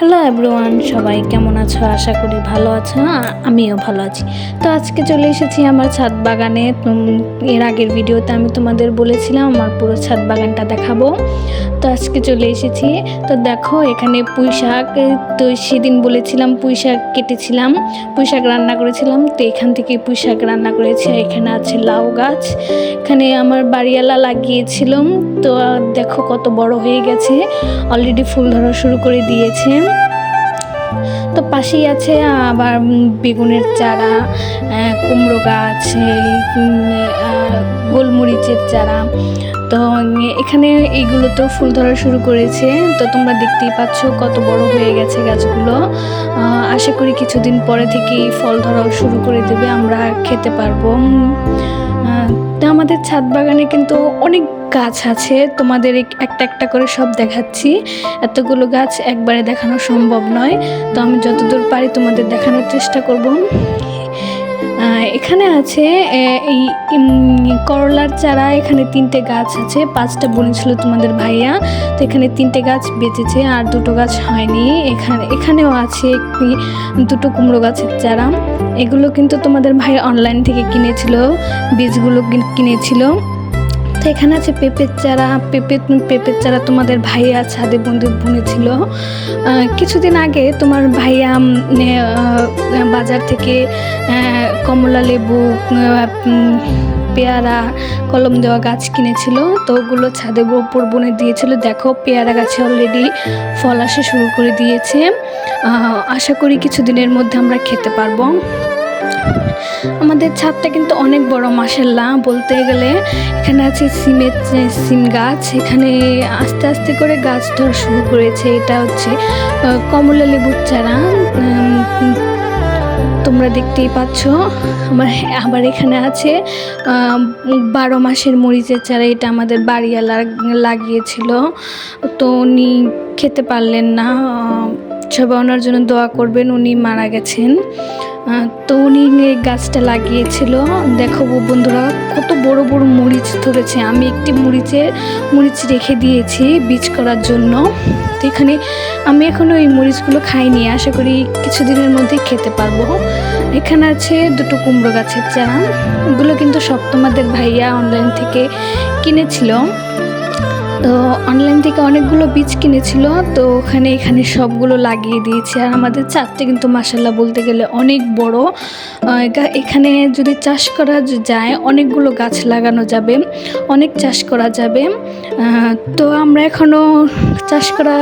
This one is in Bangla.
হ্যালো এভরিওয়ান, সবাই কেমন আছো? আশা করি ভালো আছো। আমিও ভালো আছি। তো আজকে চলে এসেছি আমার ছাদ বাগানে। এর আগের ভিডিওতে আমি তোমাদের বলেছিলাম আমার পুরো ছাদ বাগানটা দেখাবো। তো আজকে চলে এসেছি। তো দেখো এখানে পুঁই শাক, তো সেদিন বলেছিলাম পুঁই শাক কেটেছিলাম, পুঁই শাক রান্না করেছিলাম। তো এখান থেকে পুঁই শাক রান্না করেছি। এখানে আছে লাউ গাছ, এখানে আমার বাড়িওয়ালা লাগিয়েছিলাম। তো দেখো কত বড় হয়ে গেছে, অলরেডি ফুল ধরা শুরু করে দিয়েছে। তো পাশেই আছে আবার বেগুনের চারা, কুমড়ো গাছ, গোলমরিচের চারা। তো এখানে এইগুলোতেও ফুল ধরা শুরু করেছে। তো তোমরা দেখতেই পাচ্ছ কত বড় হয়ে গেছে গাছগুলো। আশা করি কিছুদিন পরে থেকেই ফল ধরাও শুরু করে দেবে, আমরা খেতে পারবো। তো আমাদের ছাদ বাগানে কিন্তু অনেক গাছ আছে, তোমাদের একটা একটা করে সব দেখাচ্ছি। এতগুলো গাছ একবারে দেখানো সম্ভব নয়, তো আমি যতদূর পারি তোমাদের দেখানোর চেষ্টা করব। এখানে আছে এই করলার চারা, এখানে 3টে গাছ আছে, 5টা বুনেছিল তোমাদের ভাইয়া। তো এখানে 3টে গাছ বেঁচেছে আর 2টো গাছ হয়নি। এখানেও আছে 2টো কুমড়ো গাছের চারা। এগুলো কিন্তু তোমাদের ভাই অনলাইন থেকে কিনেছিল, বীজগুলো কিনেছিল। তো এখানে আছে পেঁপের চারা, পেঁপের চারা তোমাদের ভাইয়া ছাদে বুনেছিল। কিছুদিন আগে তোমার ভাইয়া বাজার থেকে কমলা লেবু, পেয়ারা, কলম দেওয়া গাছ কিনেছিল। তো ওগুলো ছাদে উপর বুনে দিয়েছিল। দেখো পেয়ারা গাছে অলরেডি ফল আসা শুরু করে দিয়েছে। আশা করি কিছুদিনের মধ্যে আমরা খেতে পারবো। আমাদের ছাদটা কিন্তু অনেক বড়, মাশাআল্লাহ বলতে গেলে। এখানে আছে সিম গাছ, এখানে আস্তে আস্তে করে গাছ ধরা শুরু করেছে। এটা হচ্ছে কমলা লেবুর চারা, তোমরা দেখতেই পাচ্ছ। আবার এখানে আছে 12 মাসের মরিচের চারা, এটা আমাদের বাড়িওয়ালা লাগিয়েছিল। তো উনি খেতে পারলেন না, সবাই ওনার জন্য দোয়া করবেন, উনি মারা গেছেন। তো উনি গাছটা লাগিয়েছিল। দেখো বন্ধুরা কত বড় বড় মরিচ ধরেছে। আমি একটি মরিচ রেখে দিয়েছি বীজ করার জন্য। তো এখানে আমি এখনো এই মরিচগুলো খাইনি, আশা করি কিছুদিনের মধ্যেই খেতে পারবো। এখানে আছে 2টো কুমড়ো গাছের চারা, এগুলো কিন্তু সব তোমাদের ভাইয়া অনলাইন থেকে কিনেছিল। তো অনলাইন থেকে অনেকগুলো বীজ কিনেছিল, তো এখানে সবগুলো লাগিয়ে দিয়েছি। আর আমাদের ছাদটা কিন্তু মাশাআল্লাহ বলতে গেলে অনেক বড়। এখানে যদি চাষ করা যায় অনেকগুলো গাছ লাগানো যাবে, অনেক চাষ করা যাবে। তো আমরা এখনও চাষ করা